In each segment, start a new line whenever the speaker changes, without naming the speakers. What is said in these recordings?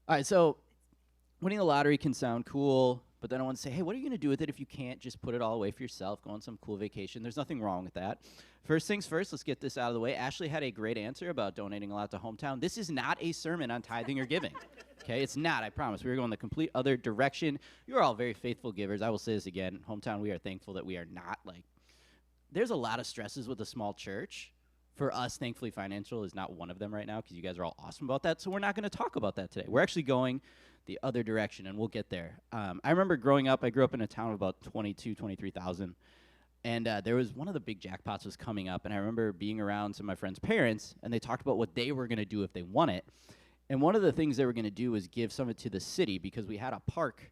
All right, so winning the lottery can sound cool, but then I want to say, hey, what are you going to do with it if you can't just put it all away for yourself, go on some cool vacation? There's nothing wrong with that. First things first, let's get this out of the way. Ashley had a great answer about donating a lot to Hometown. This is not a sermon on tithing or giving. Okay, it's not, I promise. We are going the complete other direction. You are all very faithful givers. I will say this again. Hometown, we are thankful that we are not like, there's a lot of stresses with a small church. For us, thankfully, financial is not one of them right now because you guys are all awesome about that. So we're not going to talk about that today. We're actually going the other direction, and we'll get there. I remember growing up, I grew up in a town of about 23,000. And there was one of the big jackpots was coming up, and I remember being around some of my friends' parents, and they talked about what they were going to do if they won it. And one of the things they were going to do was give some of it to the city because we had a park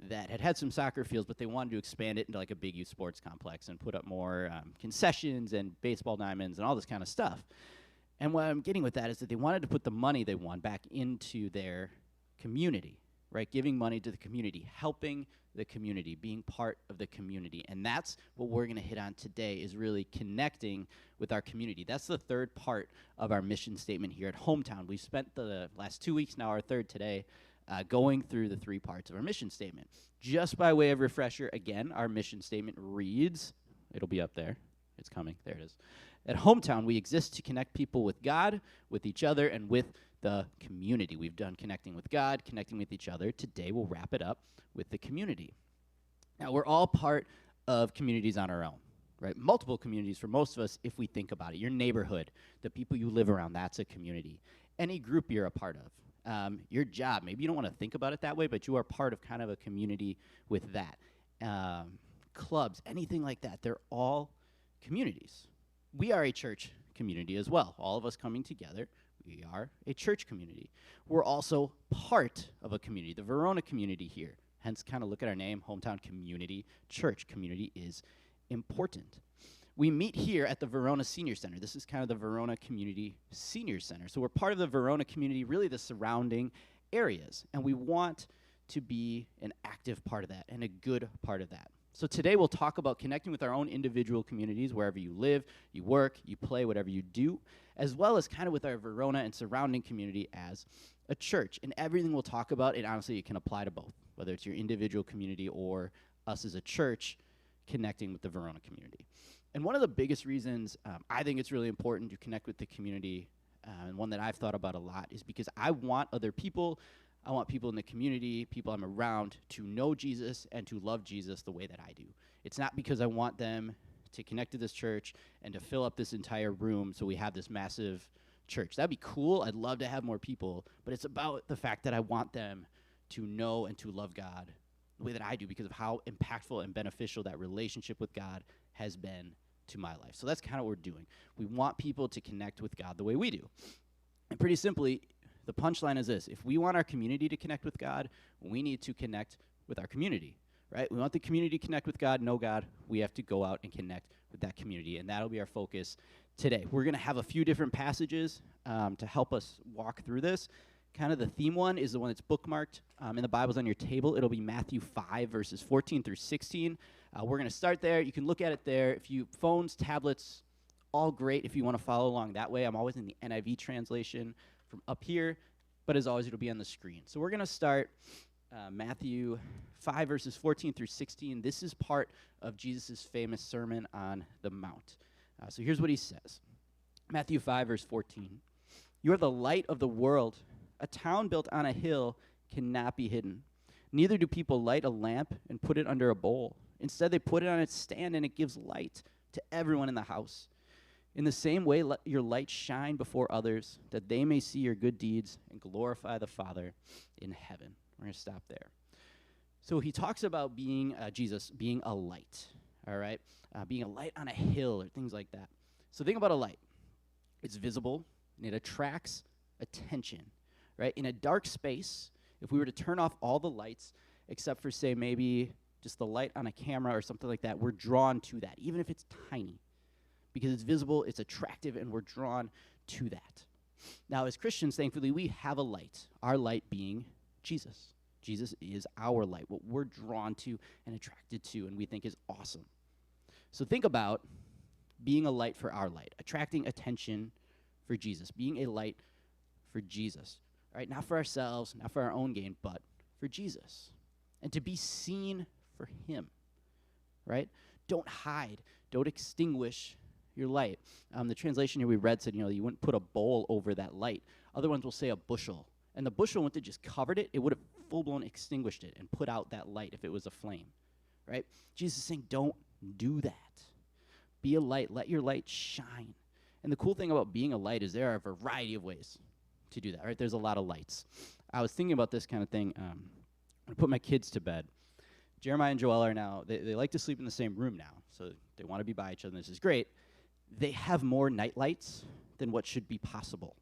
that had some soccer fields, but they wanted to expand it into like a big youth sports complex and put up more concessions and baseball diamonds and all this kind of stuff. And what I'm getting with that is that they wanted to put the money they won back into their community, right? Giving money to the community, helping the community, being part of the community. And that's what we're going to hit on today is really connecting with our community. That's the third part of our mission statement here at Hometown. We've spent the last 2 weeks, now our third today, going through the three parts of our mission statement. Just by way of refresher, again, our mission statement reads, it'll be up there. It's coming. There it is. At Hometown, we exist to connect people with God, with each other, and with the community. We've done connecting with God, connecting with each other. Today, we'll wrap it up with the community. Now, we're all part of communities on our own, right? Multiple communities for most of us if we think about it. Your neighborhood, the people you live around, that's a community. Any group you're a part of. Your job, maybe you don't want to think about it that way, but you are part of kind of a community with that. Clubs, anything like that, they're all communities. We are a church community as well. All of us coming together, we are a church community. We're also part of a community, the Verona community here. Hence, kind of look at our name, Hometown Community Church. Community is important. We meet here at the Verona Senior Center. This is kind of the Verona Community Senior Center. So we're part of the Verona community, really the surrounding areas. And we want to be an active part of that and a good part of that. So today we'll talk about connecting with our own individual communities, wherever you live, you work, you play, whatever you do, as well as kind of with our Verona and surrounding community as a church. And everything we'll talk about, and honestly, it can apply to both, whether it's your individual community or us as a church connecting with the Verona community. And one of the biggest reasons I think it's really important to connect with the community, and one that I've thought about a lot, is because I want other people, I want people in the community, people I'm around, to know Jesus and to love Jesus the way that I do. It's not because I want them to connect to this church and to fill up this entire room so we have this massive church. That'd be cool. I'd love to have more people, but it's about the fact that I want them to know and to love God the way that I do because of how impactful and beneficial that relationship with God has been to my life. So that's kind of what we're doing. We want people to connect with God the way we do. And pretty simply, the punchline is this. If we want our community to connect with God, we need to connect with our community, right? We want the community to connect with God, know God. We have to go out and connect with that community, and that'll be our focus today. We're going to have a few different passages to help us walk through this. Kind of the theme one is the one that's bookmarked in the Bibles on your table. It'll be Matthew 5, verses 14 through 16. We're going to start there. You can look at it there. If you phones, tablets, all great if you want to follow along that way. I'm always in the NIV translation from up here, but as always, it'll be on the screen. So we're going to start Matthew 5, verses 14 through 16. This is part of Jesus' famous Sermon on the Mount. So here's what he says. Matthew 5, verse 14. You are the light of the world. A town built on a hill cannot be hidden. Neither do people light a lamp and put it under a bowl. Instead, they put it on its stand, and it gives light to everyone in the house. In the same way, let your light shine before others, that they may see your good deeds and glorify the Father in heaven. We're going to stop there. So he talks about being, Jesus, being a light, all right? Being a light on a hill or things like that. So think about a light. It's visible, and it attracts attention, right? In a dark space, if we were to turn off all the lights, except for, say, maybe just the light on a camera or something like that, we're drawn to that, even if it's tiny. Because it's visible, it's attractive, and we're drawn to that. Now, as Christians, thankfully, we have a light, our light being Jesus. Jesus is our light, what we're drawn to and attracted to, and we think is awesome. So think about being a light for our light, attracting attention for Jesus, being a light for Jesus. right? Not for ourselves, not for our own gain, but for Jesus. And to be seen for him, right? Don't hide. Don't extinguish your light. The translation here we read said, you wouldn't put a bowl over that light. Other ones will say a bushel. And the bushel wouldn't have just covered it. It would have full-blown extinguished it and put out that light if it was a flame, right? Jesus is saying, don't do that. Be a light. Let your light shine. And the cool thing about being a light is there are a variety of ways to do that, right? There's a lot of lights. I was thinking about this kind of thing. I put my kids to bed. Jeremiah and Joelle are now, they like to sleep in the same room now, so they want to be by each other, and this is great. They have more night lights than what should be possible,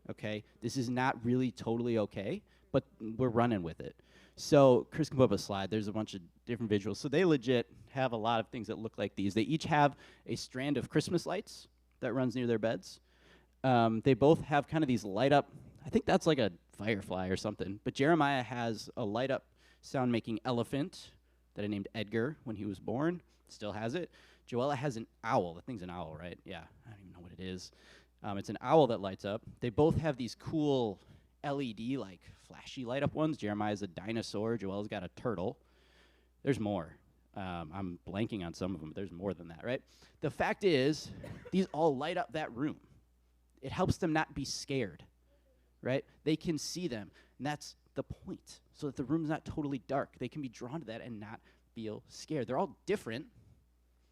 okay? This is not really totally okay, but we're running with it. So Chris can put up a slide. There's a bunch of different visuals. So they legit have a lot of things that look like these. They each have a strand of Christmas lights that runs near their beds. They both have kind of these light up, I think that's like a firefly or something, but Jeremiah has a light up sound-making elephant that I named Edgar when he was born. Still has it. Joella has an owl. The thing's an owl, right? Yeah, I don't even know what it is. It's an owl that lights up. They both have these cool LED, like flashy light up ones. Jeremiah's a dinosaur. Joelle's got a turtle. There's more. I'm blanking on some of them, but there's more than that, right? The fact is, these all light up that room. It helps them not be scared, right? They can see them, and that's the point, so that the room's not totally dark. They can be drawn to that and not feel scared. They're all different.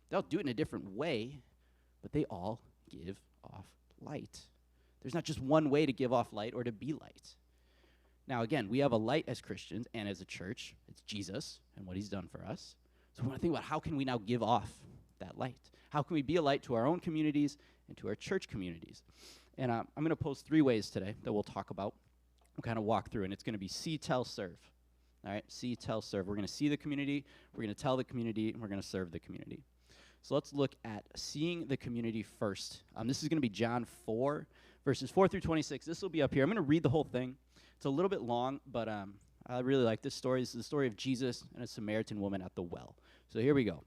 They all do it in a different way, but they all give off light. There's not just one way to give off light or to be light. Now, again, we have a light as Christians and as a church. It's Jesus and what he's done for us. So we want to think about how can we now give off that light? How can we be a light to our own communities and to our church communities? And I'm going to pose 3 ways today that we'll talk about. We'll kind of walk through, and it's going to be see, tell, serve. All right, see, tell, serve. We're going to see the community, we're going to tell the community, and we're going to serve the community. So let's look at seeing the community first. This is going to be John 4, verses 4 through 26. This will be up here. I'm going to read the whole thing. It's a little bit long, but I really like this story. This is the story of Jesus and a Samaritan woman at the well. So here we go.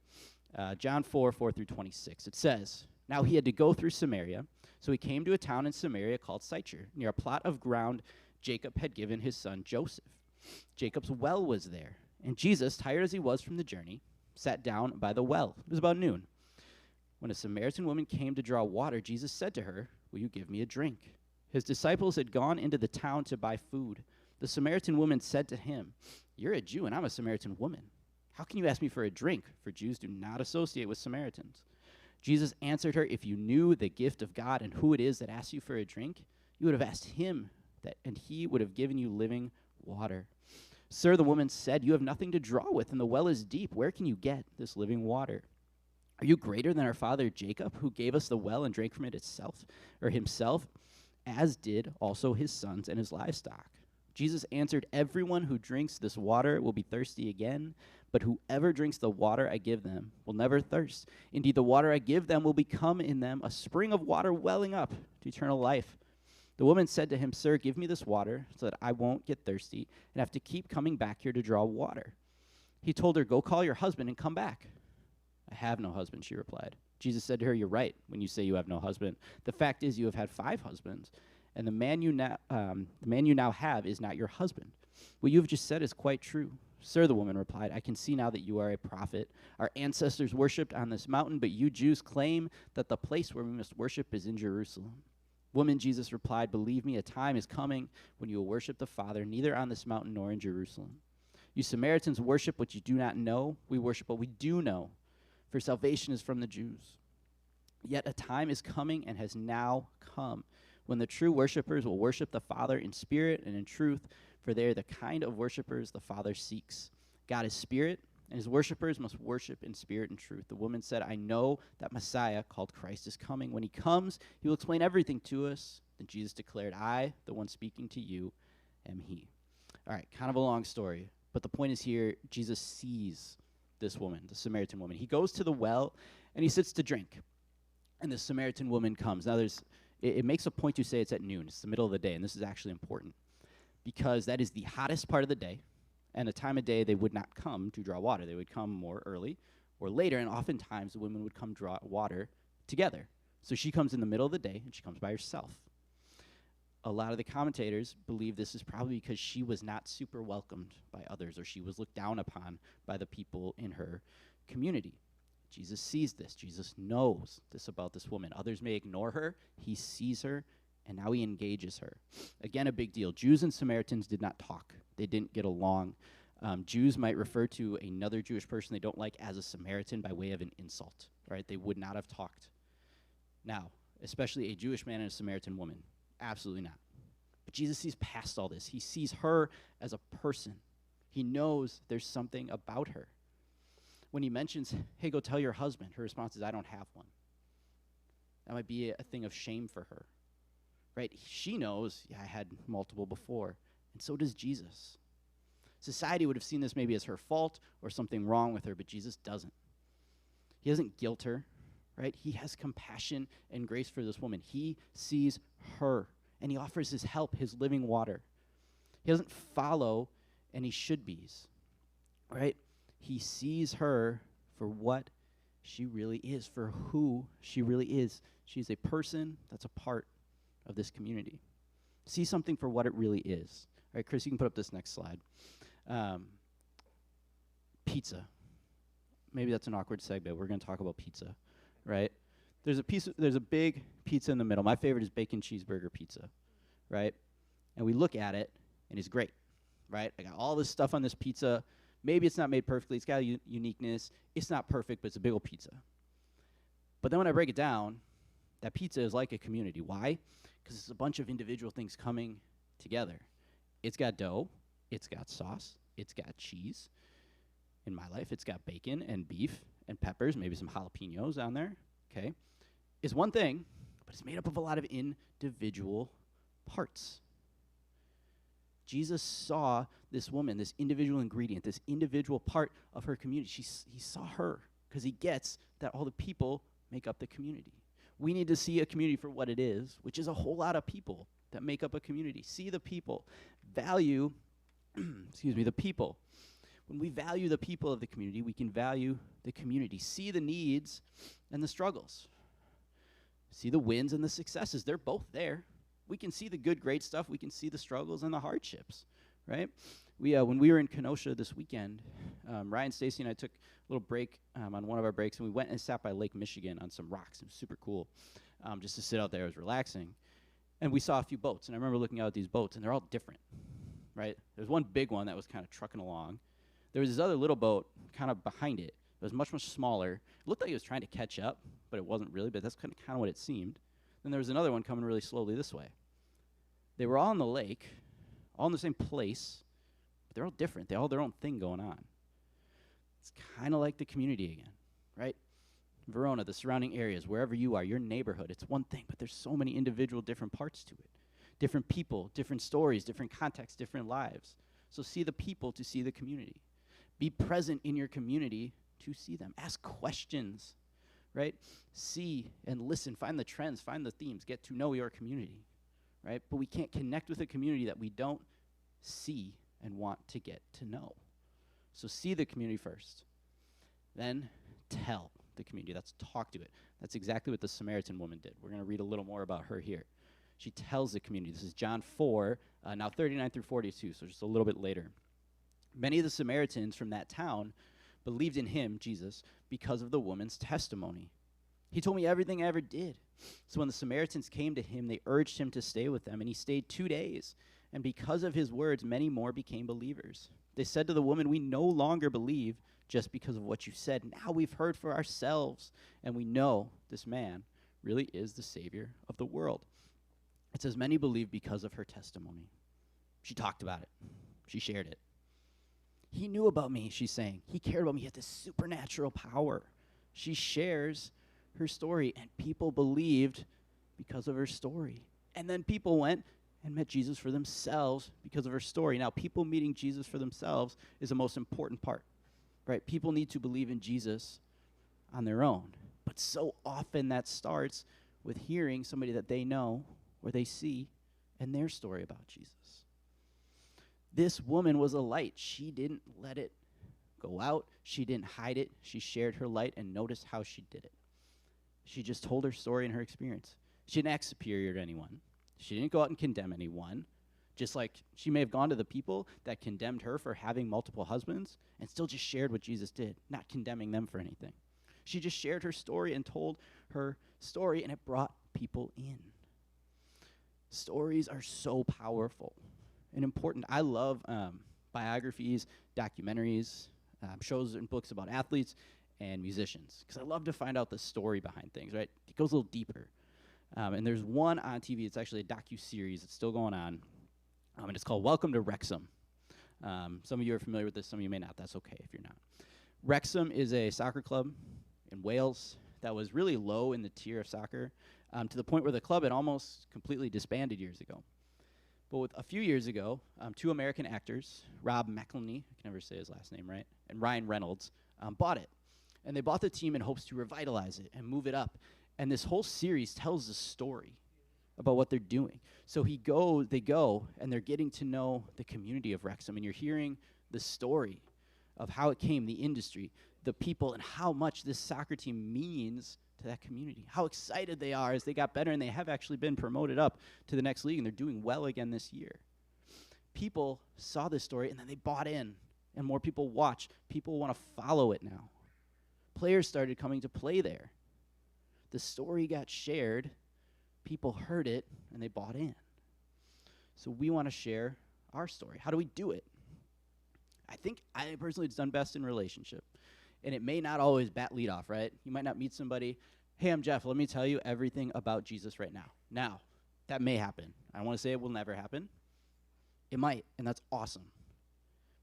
John 4, 4 through 26. It says, "Now he had to go through Samaria, so he came to a town in Samaria called Sychar, near a plot of ground Jacob had given his son Joseph. Jacob's well was there, and Jesus, tired as he was from the journey, sat down by the well. It was about noon. When a Samaritan woman came to draw water, Jesus said to her, 'Will you give me a drink?' His disciples had gone into the town to buy food. The Samaritan woman said to him, 'You're a Jew, and I'm a Samaritan woman. How can you ask me for a drink?' For Jews do not associate with Samaritans. Jesus answered her, 'If you knew the gift of God and who it is that asks you for a drink, you would have asked him, and he would have given you living water.' 'Sir,' the woman said, 'you have nothing to draw with, and the well is deep. Where can you get this living water? Are you greater than our father Jacob, who gave us the well and drank from it himself, as did also his sons and his livestock?' Jesus answered, 'Everyone who drinks this water will be thirsty again, but whoever drinks the water I give them will never thirst. Indeed, the water I give them will become in them a spring of water welling up to eternal life.' The woman said to him, 'Sir, give me this water so that I won't get thirsty and have to keep coming back here to draw water.' He told her, 'Go call your husband and come back.' 'I have no husband,' she replied. Jesus said to her, 'You're right when you say you have no husband. The fact is you have had 5 husbands, and the man you now have is not your husband. What you have just said is quite true.' 'Sir,' the woman replied, 'I can see now that you are a prophet. Our ancestors worshipped on this mountain, but you Jews claim that the place where we must worship is in Jerusalem.' 'Woman,' Jesus replied, 'believe me, a time is coming when you will worship the Father neither on this mountain nor in Jerusalem. You Samaritans worship what you do not know. We worship what we do know, for salvation is from the Jews. Yet a time is coming and has now come when the true worshipers will worship the Father in spirit and in truth, for they are the kind of worshipers the Father seeks. God is spirit, and his worshipers must worship in spirit and truth.' The woman said, 'I know that Messiah, called Christ, is coming. When he comes, he will explain everything to us.' Then Jesus declared, 'I, the one speaking to you, am he.'" All right, kind of a long story, but the point is here, Jesus sees this woman, the Samaritan woman. He goes to the well, and he sits to drink. And the Samaritan woman comes. Now, it makes a point to say it's at noon. It's the middle of the day, and this is actually important because that is the hottest part of the day, and a time of day they would not come to draw water. They would come more early or later, and oftentimes the women would come draw water together. So she comes in the middle of the day, and she comes by herself. a lot of the commentators believe this is probably because she was not super welcomed by others, or she was looked down upon by the people in her community. Jesus sees this. Jesus knows this about this woman. Others may ignore her. He sees her, and now he engages her. Again, a big deal. Jews and Samaritans did not talk. They didn't get along. Jews might refer to another Jewish person they don't like as a Samaritan by way of an insult, right? They would not have talked. Now, especially a Jewish man and a Samaritan woman, absolutely not. But Jesus sees past all this. He sees her as a person. He knows there's something about her. When he mentions, hey, go tell your husband, her response is, I don't have one. That might be a thing of shame for her, right? She knows, yeah, I had multiple before, and so does Jesus. Society would have seen this maybe as her fault or something wrong with her, but Jesus doesn't. He doesn't guilt her, right? He has compassion and grace for this woman. He sees her, and he offers his help, his living water. He doesn't follow any should-bes, right? He sees her for what she really is, for who she really is. She's a person that's a part of this community. See something for what it really is. All right, Chris, you can put up this next slide. Pizza. Maybe that's an awkward segue. We're going to talk about pizza, right? There's a big pizza in the middle. My favorite is bacon cheeseburger pizza, right? And we look at it, and it's great, right? I got all this stuff on this pizza. Maybe it's not made perfectly. It's got a uniqueness. It's not perfect, but it's a big old pizza. But then when I break it down, that pizza is like a community. Why? Because it's a bunch of individual things coming together. It's got dough. It's got sauce. It's got cheese. In my life, it's got bacon and beef and peppers, maybe some jalapenos on there, okay? It's one thing, but it's made up of a lot of individual parts. Jesus saw this woman, this individual ingredient, this individual part of her community. He saw her because he gets that all the people make up the community. We need to see a community for what it is, which is a whole lot of people that make up a community. See the people. Value, the people. When we value the people of the community, we can value the community. See the needs and the struggles. See the wins and the successes. They're both there. We can see the good, great stuff. We can see the struggles and the hardships, right? When we were in Kenosha this weekend, Ryan, Stacy, and I took a little break on one of our breaks, and we went and sat by Lake Michigan on some rocks. It was super cool just to sit out there. It was relaxing. And we saw a few boats, and I remember looking out at these boats, and they're all different, right? There's one big one that was kind of trucking along. There was this other little boat kind of behind it. It was much, much smaller. It looked like it was trying to catch up, but it wasn't really, but that's kind of what it seemed. Then there was another one coming really slowly this way. They were all on the lake, all in the same place, but they're all different. They all have their own thing going on. It's kind of like the community again, right? Verona, the surrounding areas, wherever you are, your neighborhood, it's one thing, but there's so many individual different parts to it. Different people, different stories, different contexts, different lives. So see the people to see the community. Be present in your community to see them. Ask questions, right? See and listen. Find the trends. Find the themes. Get to know your community, right? But we can't connect with a community that we don't see and want to get to know. So see the community first. Then tell the community. That's talk to it. That's exactly what the Samaritan woman did. We're going to read a little more about her here. She tells the community. This is John 4, now 39 through 42, so just a little bit later. Many of the Samaritans from that town believed in him, Jesus, because of the woman's testimony. He told me everything I ever did. So when the Samaritans came to him, they urged him to stay with them, and he stayed 2 days. And because of his words, many more became believers. They said to the woman, we no longer believe just because of what you said. Now we've heard for ourselves, and we know this man really is the Savior of the world. It says many believe because of her testimony. She talked about it. She shared it. He knew about me, she's saying. He cared about me. He had this supernatural power. She shares her story, and people believed because of her story. And then people went and met Jesus for themselves because of her story. Now, people meeting Jesus for themselves is the most important part, right? People need to believe in Jesus on their own. But so often that starts with hearing somebody that they know or they see and their story about Jesus. This woman was a light. She didn't let it go out. She didn't hide it. She shared her light, and notice how she did it. She just told her story and her experience. She didn't act superior to anyone. She didn't go out and condemn anyone, just like she may have gone to the people that condemned her for having multiple husbands and still just shared what Jesus did, not condemning them for anything. She just shared her story and told her story, and it brought people in. Stories are so powerful and important. I love biographies, documentaries, shows and books about athletes and musicians, because I love to find out the story behind things, right? It goes a little deeper. And there's one on TV. It's actually a docu-series. It's still going on. And it's called Welcome to Wrexham. Some of you are familiar with this. Some of you may not. That's okay if you're not. Wrexham is a soccer club in Wales that was really low in the tier of soccer, to the point where the club had almost completely disbanded years ago. But a few years ago, two American actors, Rob McElhenney, I can never say his last name right, and Ryan Reynolds, bought it. And they bought the team in hopes to revitalize it and move it up. And this whole series tells the story about what they're doing. So they go, and they're getting to know the community of Wrexham, and you're hearing the story of how it came, the industry, the people, and how much this soccer team means to that community, how excited they are as they got better, and they have actually been promoted up to the next league, and they're doing well again this year. People saw this story, and then they bought in, and more people watch. People want to follow it now. Players started coming to play there. The story got shared, people heard it, and they bought in. So we want to share our story. How do we do it? I think I personally it's done best in relationship. And it may not always bat lead off, right? You might not meet somebody, hey, I'm Geoff, let me tell you everything about Jesus right now. Now, that may happen. I don't want to say it will never happen. It might, and that's awesome.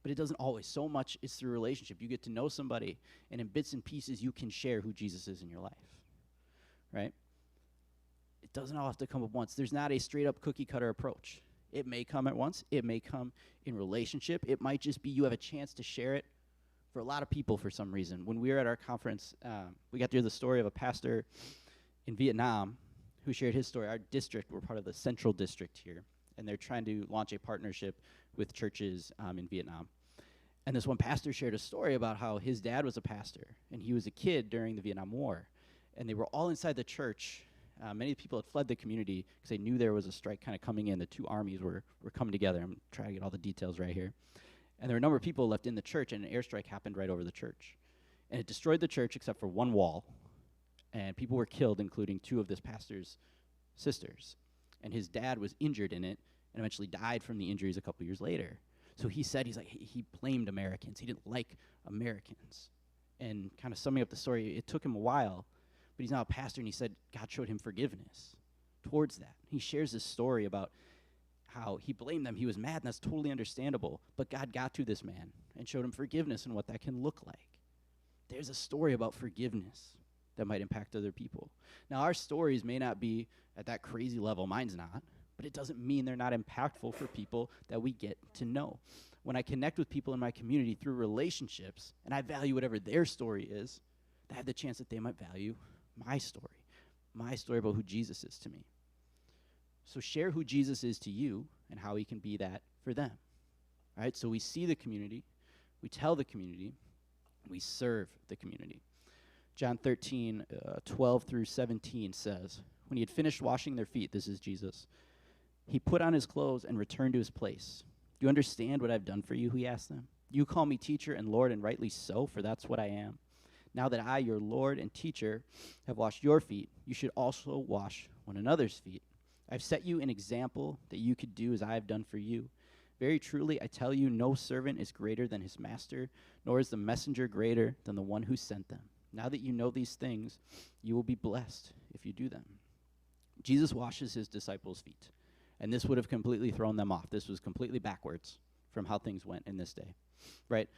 But it doesn't always. So much is through relationship. You get to know somebody, and in bits and pieces, you can share who Jesus is in your life, right? It doesn't all have to come at once. There's not a straight-up cookie-cutter approach. It may come at once. It may come in relationship. It might just be you have a chance to share it for a lot of people for some reason. When we were at our conference, we got to hear the story of a pastor in Vietnam who shared his story. Our district, we're part of the central district here, and they're trying to launch a partnership with churches in Vietnam. And this one pastor shared a story about how his dad was a pastor, and he was a kid during the Vietnam War. And they were all inside the church. Many people had fled the community because they knew there was a strike kind of coming in. The two armies were coming together. I'm trying to get all the details right here. And there were a number of people left in the church, and an airstrike happened right over the church. And it destroyed the church except for one wall. And people were killed, including two of this pastor's sisters. And his dad was injured in it and eventually died from the injuries a couple years later. So he said, he blamed Americans. He didn't like Americans. And kind of summing up the story, it took him a while, but he's now a pastor, and he said God showed him forgiveness towards that. He shares this story about how he blamed them. He was mad, and that's totally understandable. But God got to this man and showed him forgiveness and what that can look like. There's a story about forgiveness that might impact other people. Now, our stories may not be at that crazy level. Mine's not. But it doesn't mean they're not impactful for people that we get to know. When I connect with people in my community through relationships, and I value whatever their story is, I have the chance that they might value my story about who Jesus is to me. So share who Jesus is to you and how he can be that for them. All right, so we see the community, we tell the community, we serve the community. John 13, 12 through 17 says, when he had finished washing their feet, this is Jesus, he put on his clothes and returned to his place. Do you understand what I've done for you, he asked them. You call me teacher and Lord, and rightly so, for that's what I am. Now that I, your Lord and teacher, have washed your feet, you should also wash one another's feet. I've set you an example that you could do as I have done for you. Very truly, I tell you, no servant is greater than his master, nor is the messenger greater than the one who sent them. Now that you know these things, you will be blessed if you do them. Jesus washes his disciples' feet. And this would have completely thrown them off. This was completely backwards from how things went in this day, right?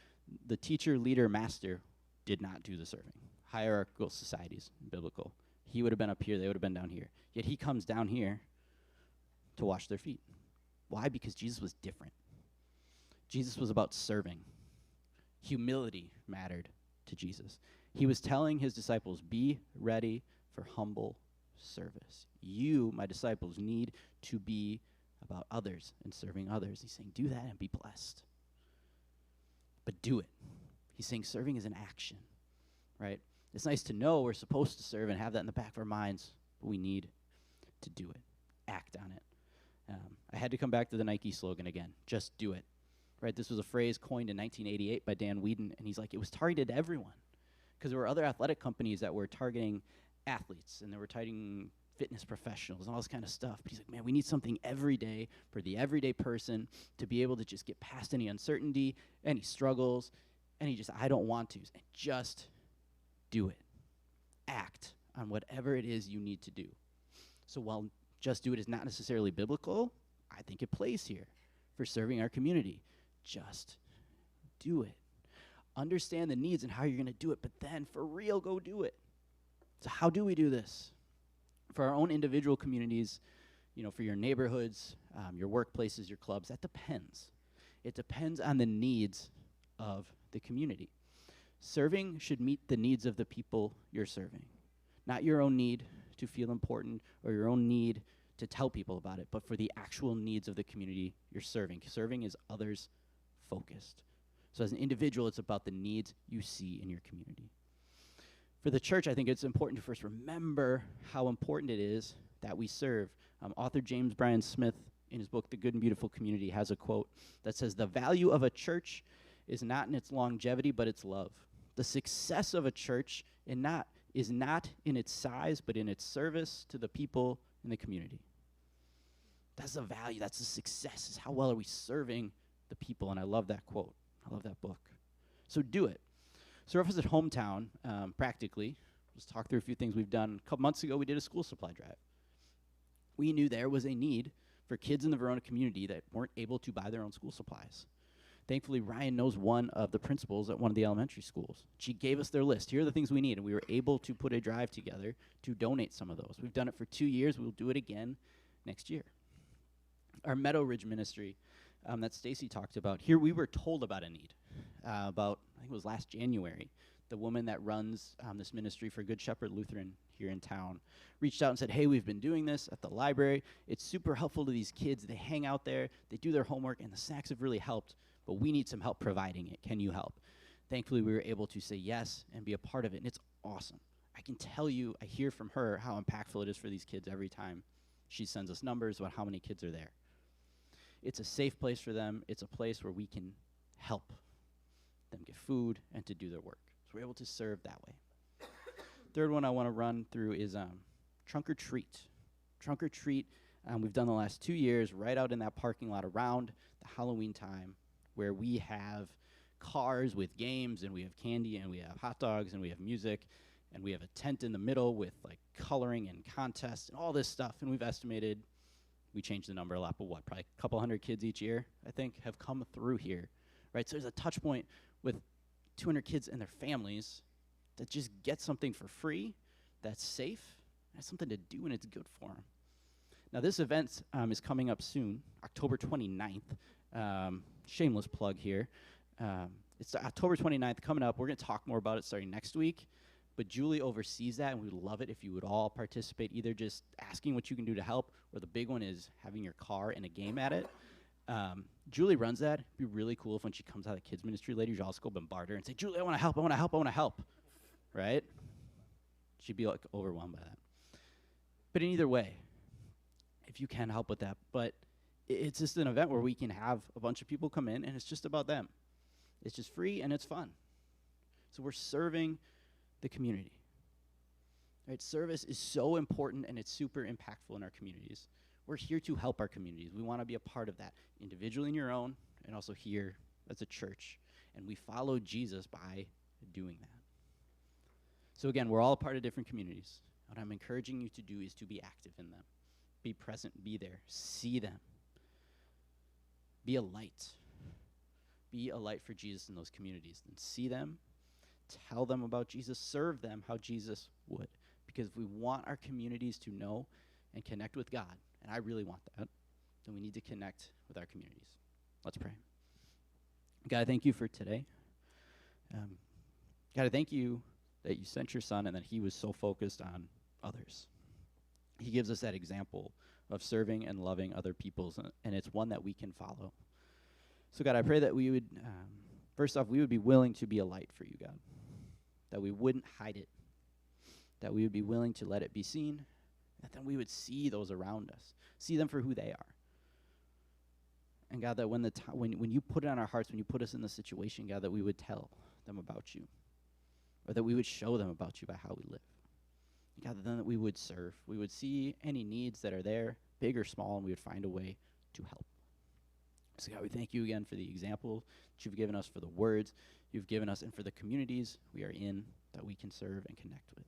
The teacher, leader, master did not do the serving. Hierarchical societies, biblical. He would have been up here. They would have been down here. Yet he comes down here to wash their feet. Why? Because Jesus was different. Jesus was about serving. Humility mattered to Jesus. He was telling his disciples, be ready for humble service. You, my disciples, need to be about others and serving others. He's saying, do that and be blessed. But do it. He's saying serving is an action, right? It's nice to know we're supposed to serve and have that in the back of our minds, but we need to do it. Act on it. I had to come back to the Nike slogan again, just do it. Right? This was a phrase coined in 1988 by Dan Whedon, and he's like, it was targeted at everyone. Because there were other athletic companies that were targeting athletes, and they were targeting fitness professionals and all this kind of stuff. But he's like, man, we need something every day for the everyday person to be able to just get past any uncertainty, any struggles, I don't want to. And just do it. Act on whatever it is you need to do. So while just do it is not necessarily biblical, I think it plays here for serving our community. Just do it. Understand the needs and how you're going to do it, but then for real, go do it. So how do we do this? For our own individual communities, for your neighborhoods, your workplaces, your clubs, that depends. It depends on the needs of the community. Serving should meet the needs of the people you're serving, not your own need to feel important or your own need to tell people about it, but for the actual needs of the community you're serving. Serving is others focused. So as an individual, it's about the needs you see in your community. For the church, I think it's important to first remember how important it is that we serve. Author James Bryan Smith, in his book, The Good and Beautiful Community, has a quote that says, "The value of a church is not in its longevity, but its love. The success of a church is not in its size, but in its service to the people in the community." That's the value, that's the success, is how well are we serving the people, and I love that quote. I love that book. So do it. Serve us at hometown, practically. Let's talk through a few things we've done. A couple months ago, we did a school supply drive. We knew there was a need for kids in the Verona community that weren't able to buy their own school supplies. Thankfully, Ryan knows one of the principals at one of the elementary schools. She gave us their list. Here are the things we need, and we were able to put a drive together to donate some of those. We've done it for 2 years. We'll do it again next year. Our Meadow Ridge ministry that Stacy talked about, here we were told about a need about, I think it was last January. The woman that runs this ministry for Good Shepherd Lutheran here in town reached out and said, hey, we've been doing this at the library. It's super helpful to these kids. They hang out there, they do their homework, and the snacks have really helped, but we need some help providing it. Can you help? Thankfully, we were able to say yes and be a part of it, and it's awesome. I can tell you, I hear from her how impactful it is for these kids every time she sends us numbers about how many kids are there. It's a safe place for them. It's a place where we can help them get food and to do their work. So we're able to serve that way. Third one I want to run through is Trunk or Treat. Trunk or Treat, we've done the last 2 years right out in that parking lot around the Halloween time, where we have cars with games, and we have candy, and we have hot dogs, and we have music, and we have a tent in the middle with like coloring and contests and all this stuff. And we've estimated, we changed the number a lot, but what, probably a couple hundred kids each year, I think, have come through here, right? So there's a touch point with 200 kids and their families that just get something for free, that's safe, that's something to do, and it's good for them. Now, this event is coming up soon, October 29th. Shameless plug here. It's October 29th coming up. We're going to talk more about it starting next week. But Julie oversees that, and we'd love it if you would all participate, either just asking what you can do to help, or the big one is having your car and a game at it. Julie runs that. It'd be really cool if when she comes out of the kids ministry later, you all just go bombard her and say, Julie, I want to help, I want to help, I want to help. Right? She'd be like overwhelmed by that. But in either way, if you can help with that. But it's just an event where we can have a bunch of people come in, and it's just about them. It's just free, and it's fun. So we're serving the community. Right? Service is so important, and it's super impactful in our communities. We're here to help our communities. We want to be a part of that, individually in your own, and also here as a church. And we follow Jesus by doing that. So again, we're all a part of different communities. What I'm encouraging you to do is to be active in them. Be present, be there, see them. Be a light. Be a light for Jesus in those communities. And see them, tell them about Jesus, serve them how Jesus would. Because if we want our communities to know and connect with God, and I really want that, then we need to connect with our communities. Let's pray. God, I thank you for today. God, I thank you that you sent your son and that he was so focused on others. He gives us that example of serving and loving other peoples, and it's one that we can follow. So God, I pray that we would, first off, we would be willing to be a light for you, God. That we wouldn't hide it. That we would be willing to let it be seen. That then we would see those around us. See them for who they are. And God, that when you put it on our hearts, when you put us in the situation, God, that we would tell them about you, or that we would show them about you by how we live. God, then that we would serve. We would see any needs that are there, big or small, and we would find a way to help. So God, we thank you again for the example that you've given us, for the words you've given us, and for the communities we are in that we can serve and connect with.